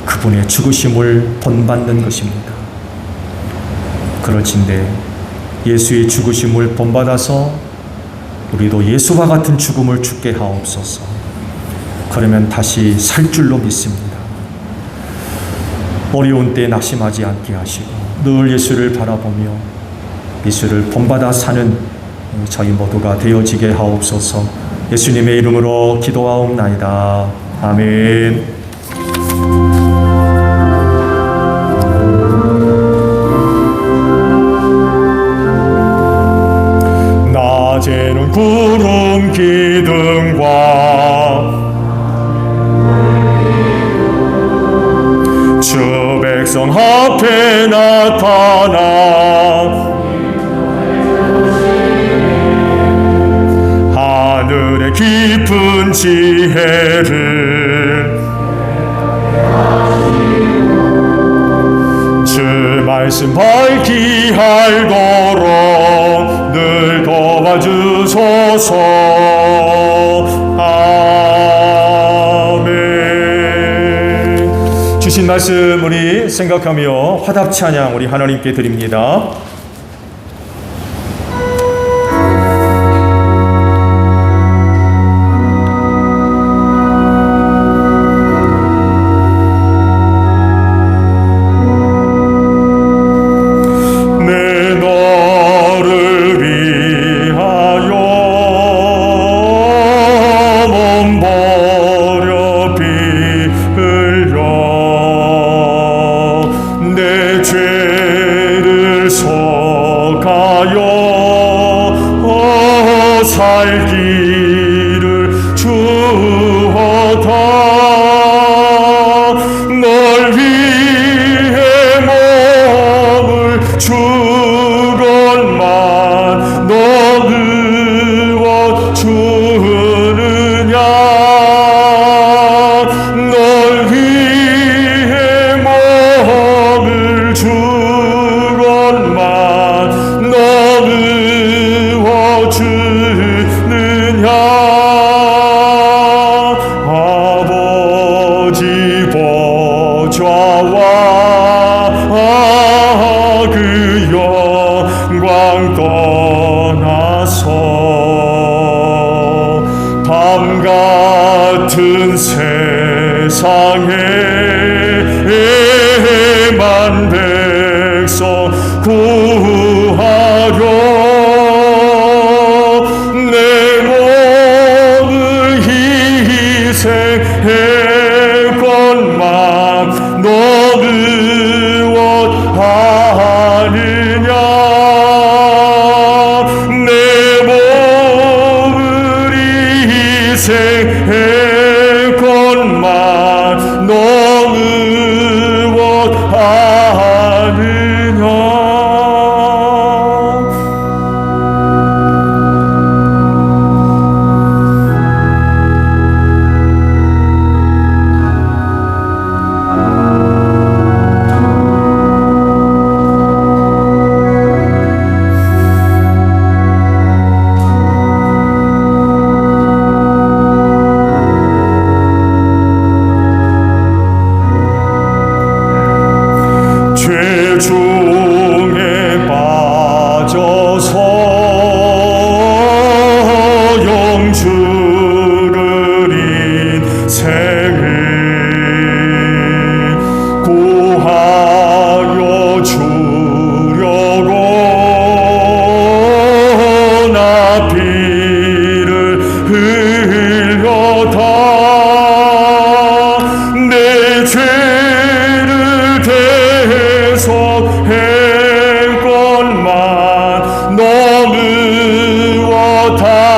그분의 죽으심을 본받는 것입니다. 그렇진데 예수의 죽으심을 본받아서 우리도 예수와 같은 죽음을 죽게 하옵소서. 그러면 다시 살 줄로 믿습니다. 어려운 때 낙심하지 않게 하시고 늘 예수를 바라보며 예수를 본받아 사는 저희 모두가 되어지게 하옵소서. 예수님의 이름으로 기도하옵나이다. 아멘. 낮에는 구름 기둥과 주 백성 앞에 나타나 하늘의 깊은 지혜를 주 말씀 밝히 알도록 늘 도와주소서. 아멘. 주신 말씀 우리 생각하며 화답 찬양 우리 하나님께 드립니다. 길을 주었다. 널 위해 몸을 주건만 너는 주느냐. 널 위해 몸을 주건만 너는 주느냐. 아버지 보좌와 그 영광 떠나서 밤 같은 세상에만 백성 구하려 내 몸을 희생했건만 너는 원하느냐. 내 몸을 희생했건만 너는 원하느냐. 죄중에 빠져서 영주를 인생을 구하여 주려고 나 피를 흘렸다. 내 죄를 대속했건만 너는 원하느냐.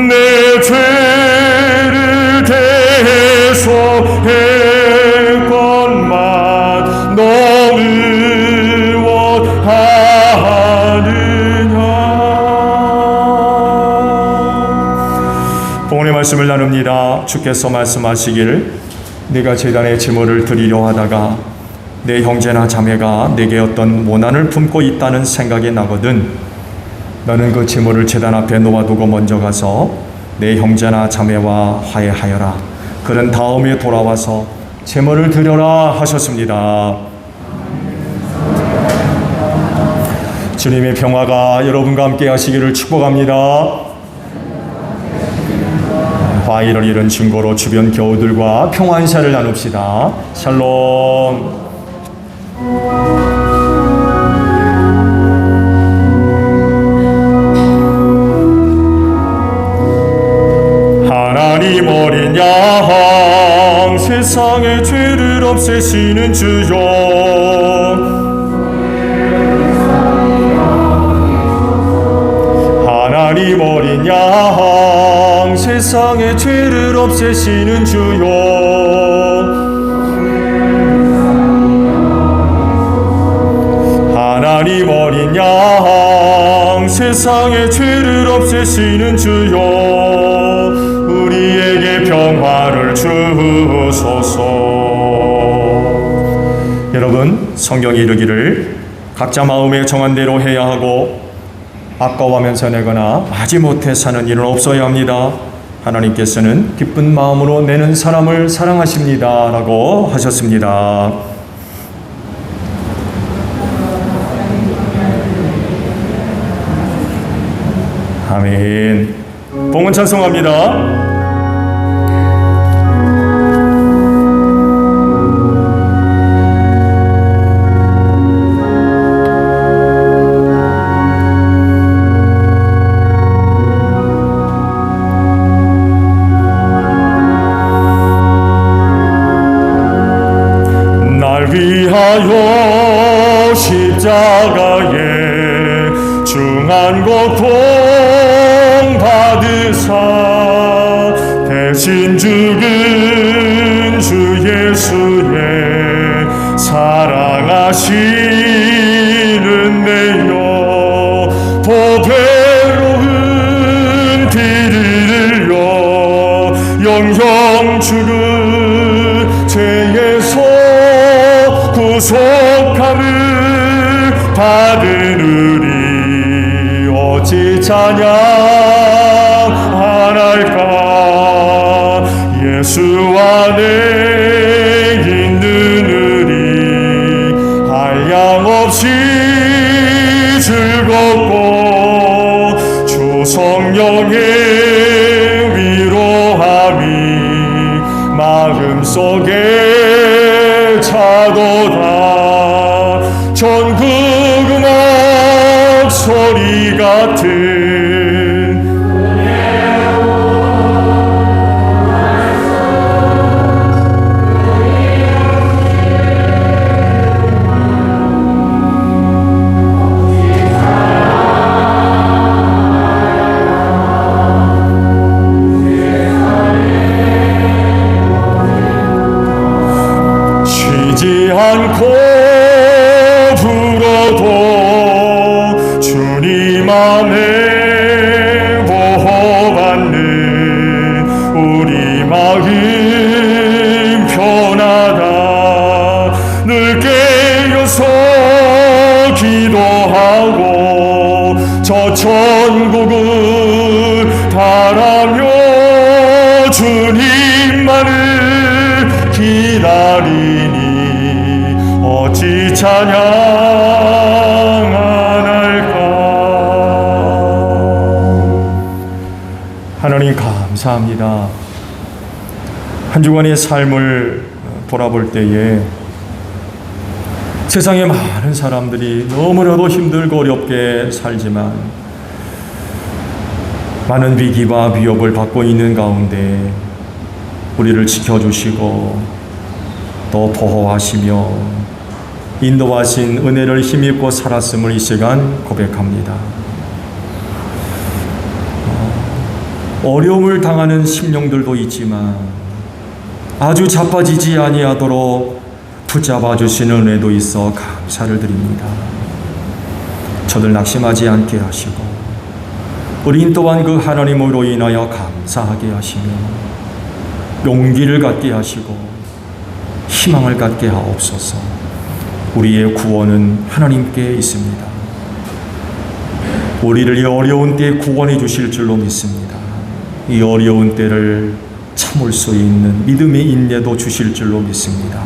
내 죄를 대속했건만 너는 원하느냐. 복음의 말씀을 나눕니다. 주께서 말씀하시길 네가 제단에 제물을 드리려 하다가 내 형제나 자매가 내게 어떤 원한을 품고 있다는 생각이 나거든 너는 그 제물을 제단 앞에 놓아두고 먼저 가서 내 형제나 자매와 화해하여라. 그런 다음에 돌아와서 제물을 드려라 하셨습니다. 주님의 평화가 여러분과 함께 하시기를 축복합니다. 화의를 잃은 증거로 주변 교우들과 평화 인사를 나눕시다. 샬롬. 하나님 어린 양 세상의 죄를 없애시는 주여. 하나님 어린 양 세상의 죄를 없애시는 주여. 하나님 어린 양 세상의 죄를 없애시는 주여. 우리에게 평화를 주소서. 여러분, 성경이 이르기를 각자 마음에 정한 대로 해야 하고 아까워하면서 내거나 마지못해 사는 일은 없어야 합니다. 하나님께서는 기쁜 마음으로 내는 사람을 사랑하십니다 라고 하셨습니다. 아멘. 봉헌 찬송합니다. 위하여 십자가에 영주를 죄에서 구속함을 받으느니 어찌 찬양하날까. 예수 안에 있느니 한량없이 즐겁고 주 성령의 위로함이 마음속에 차도다. 전국 음악 소리 같은 쉬지 않고 불어도 주님 안에 보호받는 우리 마음 편하다. 늘 깨어서 기도하고 저 천국을 바라며 주님만을 기다리니 어찌 찬양하날까. 하나님 감사합니다. 한 주간의 삶을 돌아볼 때에 세상에 많은 사람들이 너무나도 힘들고 어렵게 살지만 많은 위기와 위협을 받고 있는 가운데 우리를 지켜주시고 또 보호하시며 인도하신 은혜를 힘입고 살았음을 이 시간 고백합니다. 어려움을 당하는 심령들도 있지만 아주 자빠지지 아니하도록 붙잡아 주시는 은혜도 있어 감사를 드립니다. 저들 낙심하지 않게 하시고 우린 또한 그 하나님으로 인하여 감사하게 하시며 용기를 갖게 하시고 희망을 갖게 하옵소서. 우리의 구원은 하나님께 있습니다. 우리를 이 어려운 때에 구원해 주실 줄로 믿습니다. 이 어려운 때를 참을 수 있는 믿음의 인내도 주실 줄로 믿습니다.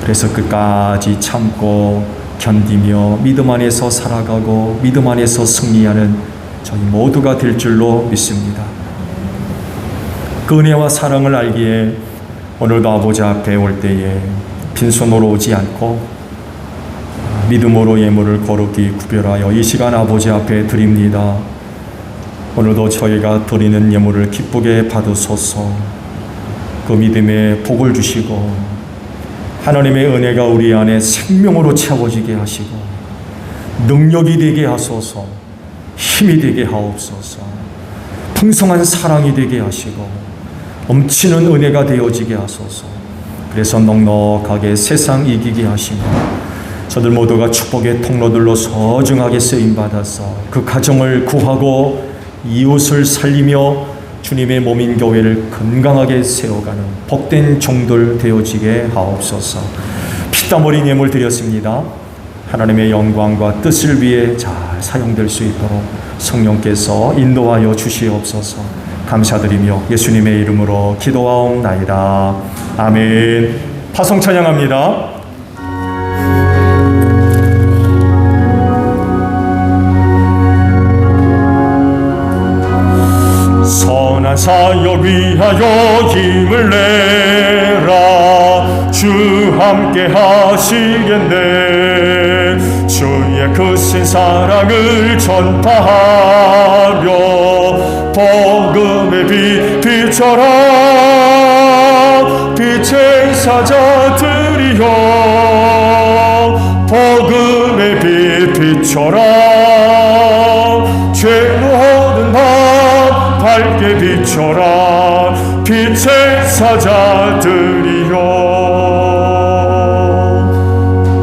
그래서 끝까지 참고 견디며 믿음 안에서 살아가고 믿음 안에서 승리하는 저희 모두가 될 줄로 믿습니다. 그 은혜와 사랑을 알기에 오늘도 아버지 앞에 올 때에 빈손으로 오지 않고 믿음으로 예물을 거룩히 구별하여 이 시간 아버지 앞에 드립니다. 오늘도 저희가 드리는 예물을 기쁘게 받으소서. 그 믿음에 복을 주시고 하나님의 은혜가 우리 안에 생명으로 채워지게 하시고 능력이 되게 하소서. 힘이 되게 하옵소서. 풍성한 사랑이 되게 하시고 넘치는 은혜가 되어지게 하소서. 그래서 넉넉하게 세상 이기게 하시며 저들 모두가 축복의 통로들로 소중하게 쓰임받아서 그 가정을 구하고 이웃을 살리며 주님의 몸인 교회를 건강하게 세워가는 복된 종들 되어지게 하옵소서. 피땀 흘린 예물 드렸습니다. 하나님의 영광과 뜻을 위해 잘 사용될 수 있도록 성령께서 인도하여 주시옵소서. 감사드리며 예수님의 이름으로 기도하옵나이다. 아멘. 파송 찬양합니다. 선한 사역 위하여 힘을 내라. 주 함께 하시겠네. 주의 크신 사랑을 전파하며 복음의 빛 비춰라. 빛의 사자들이여 복음의 빛 비춰라. 죄노하는 밤 밝게 비춰라. 빛의 사자들이여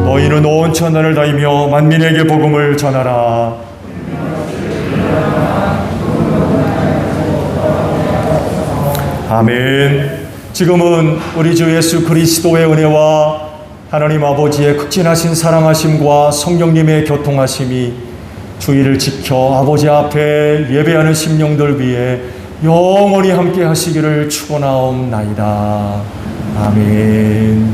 너희는 온 천하를 다니며 만민에게 복음을 전하라. 아멘. 지금은 우리 주 예수 그리스도의 은혜와 하나님 아버지의 극진하신 사랑하심과 성령님의 교통하심이 주의를 지켜 아버지 앞에 예배하는 심령들 위해 영원히 함께 하시기를 축원하옵나이다. 아멘.